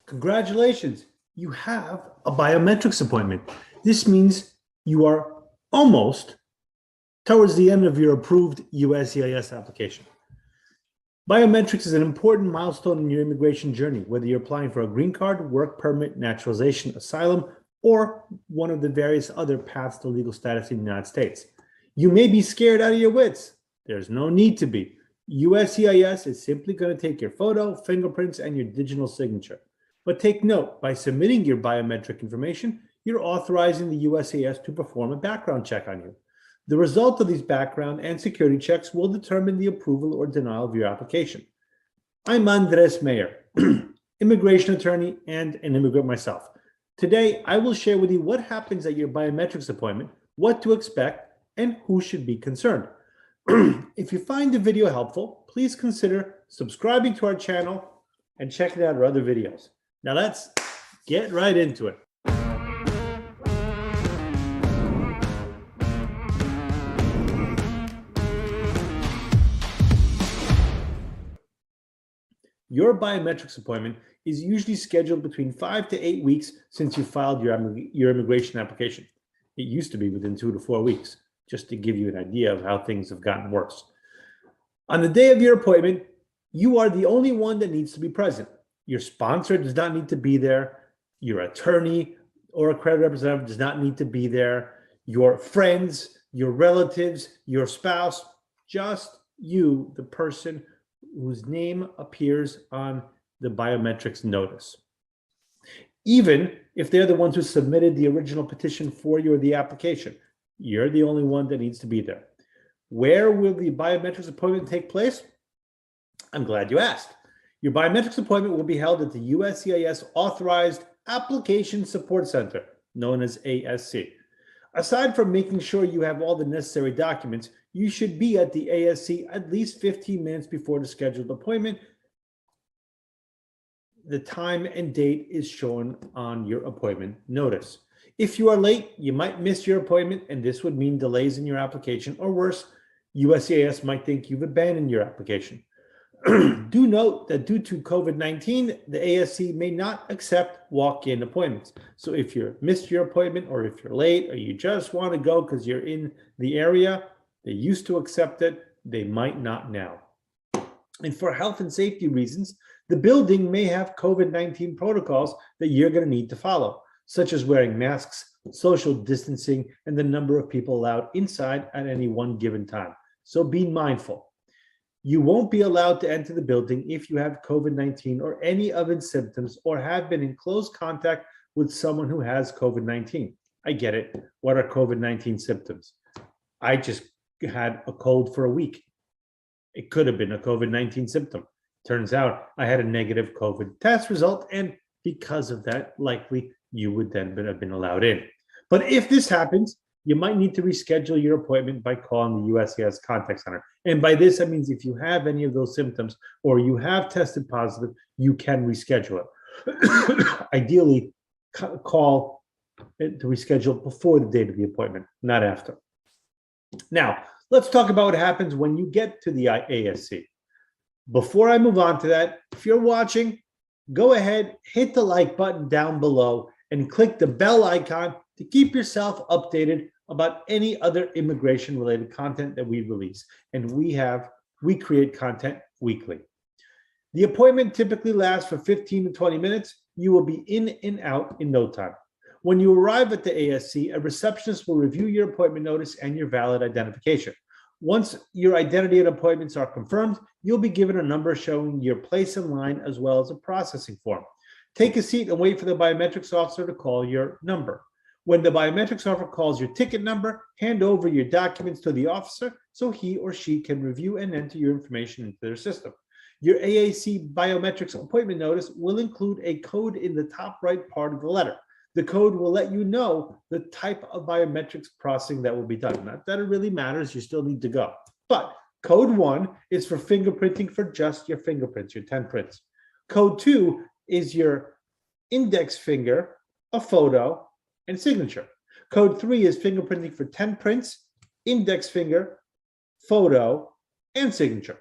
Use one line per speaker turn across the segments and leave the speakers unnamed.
Congratulations, you have a biometrics appointment. This means you are almost towards the end of your approved USCIS application. Biometrics is an important milestone in your immigration journey, whether you're applying for a green card, work permit, naturalization, asylum, or one of the various other paths to legal status in the United States. You may be scared out of your wits. There's no need to be. USCIS is simply going to take your photo, fingerprints, and your digital signature. But take note, by submitting your biometric information, you're authorizing the USCIS to perform a background check on you. The result of these background and security checks will determine the approval or denial of your application. I'm Andres Mayer, immigration attorney and an immigrant myself. Today, I will share with you what happens at your biometrics appointment, what to expect, and who should be concerned. If you find the video helpful, please consider subscribing to our channel and checking out our other videos. Now let's get right into it. Your biometrics appointment is usually scheduled between 5 to 8 weeks since you filed your immigration application. It used to be within 2 to 4 weeks, just to give you an idea of how things have gotten worse. On the day of your appointment, you are the only one that needs to be present. Your sponsor does not need to be there. Your attorney or accredited representative does not need to be there. Your friends, your relatives, your spouse, just you, the person whose name appears on the biometrics notice. Even if they're the ones who submitted the original petition for you or the application, you're the only one that needs to be there. Where will the biometrics appointment take place? I'm glad you asked. Your biometrics appointment will be held at the USCIS-authorized Application Support Center, known as ASC. Aside from making sure you have all the necessary documents, you should be at the ASC at least 15 minutes before the scheduled appointment. The time and date is shown on your appointment notice. If you are late, you might miss your appointment, and this would mean delays in your application, or worse, USCIS might think you've abandoned your application. Do note that due to COVID-19, the ASC may not accept walk-in appointments. So if you missed your appointment, or if you're late, or you just want to go because you're in the area, they used to accept it, they might not now. And for health and safety reasons, the building may have COVID-19 protocols that you're going to need to follow, such as wearing masks, social distancing, and the number of people allowed inside at any one given time. So be mindful. You won't be allowed to enter the building if you have COVID-19 or any of its symptoms or have been in close contact with someone who has COVID-19. I get it. What are COVID-19 symptoms? I just had a cold for a week. It could have been a COVID-19 symptom. Turns out I had a negative COVID test result, and because of that, likely you would then have been allowed in. But if this happens, you might need to reschedule your appointment by calling the USCIS contact center. And by this, that means if you have any of those symptoms or you have tested positive, you can reschedule it. Ideally, call to reschedule before the date of the appointment, not after. Now, let's talk about what happens when you get to the ASC. Before I move on to that, if you're watching, go ahead, hit the like button down below and click the bell icon to keep yourself updated about any other immigration related content that we release. And we create content weekly. The appointment typically lasts for 15 to 20 minutes. You will be in and out in no time. When you arrive at the ASC, a receptionist will review your appointment notice and your valid identification. Once your identity and appointments are confirmed, you'll be given a number showing your place in line as well as a processing form. Take a seat and wait for the biometrics officer to call your number. When the biometrics officer calls your ticket number, hand over your documents to the officer so he or she can review and enter your information into their system. Your AAC biometrics appointment notice will include a code in the top right part of the letter. The code will let you know the type of biometrics processing that will be done. Not that it really matters, you still need to go. But code 1 is for fingerprinting for just your fingerprints, your 10 prints. Code 2 is your index finger, a photo, and signature. Code 3 is fingerprinting for 10 prints, index finger, photo, and signature.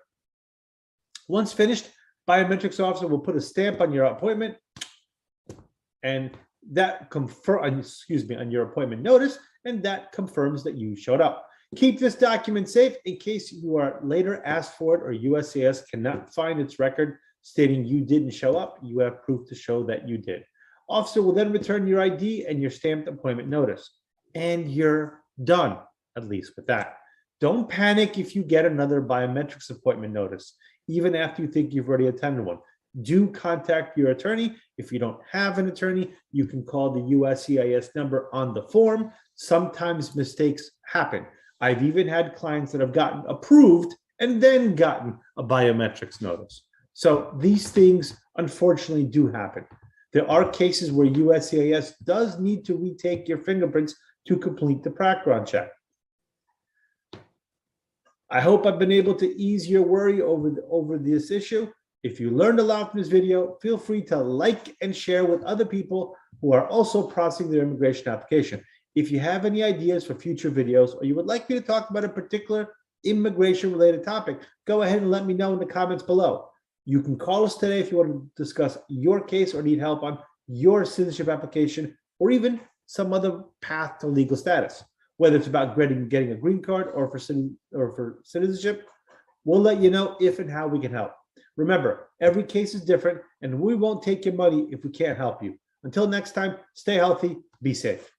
Once finished, biometrics officer will put a stamp on your appointment and that on your appointment notice, and that confirms that you showed up. Keep this document safe in case you are later asked for it or USCIS cannot find its record stating you didn't show up. You have proof to show that you did. Officer will then return your ID and your stamped appointment notice, and you're done, at least with that. Don't panic if you get another biometrics appointment notice, even after you think you've already attended one. Do contact your attorney. If you don't have an attorney, you can call the USCIS number on the form. Sometimes mistakes happen. I've even had clients that have gotten approved and then gotten a biometrics notice. So these things, unfortunately, do happen. There are cases where USCIS does need to retake your fingerprints to complete the background check. I hope I've been able to ease your worry over this issue. If you learned a lot from this video, feel free to like and share with other people who are also processing their immigration application. If you have any ideas for future videos, or you would like me to talk about a particular immigration-related topic, go ahead and let me know in the comments below. You can call us today if you want to discuss your case or need help on your citizenship application, or even some other path to legal status. Whether it's about getting a green card or for citizenship, we'll let you know if and how we can help. Remember, every case is different, and we won't take your money if we can't help you. Until next time, stay healthy, be safe.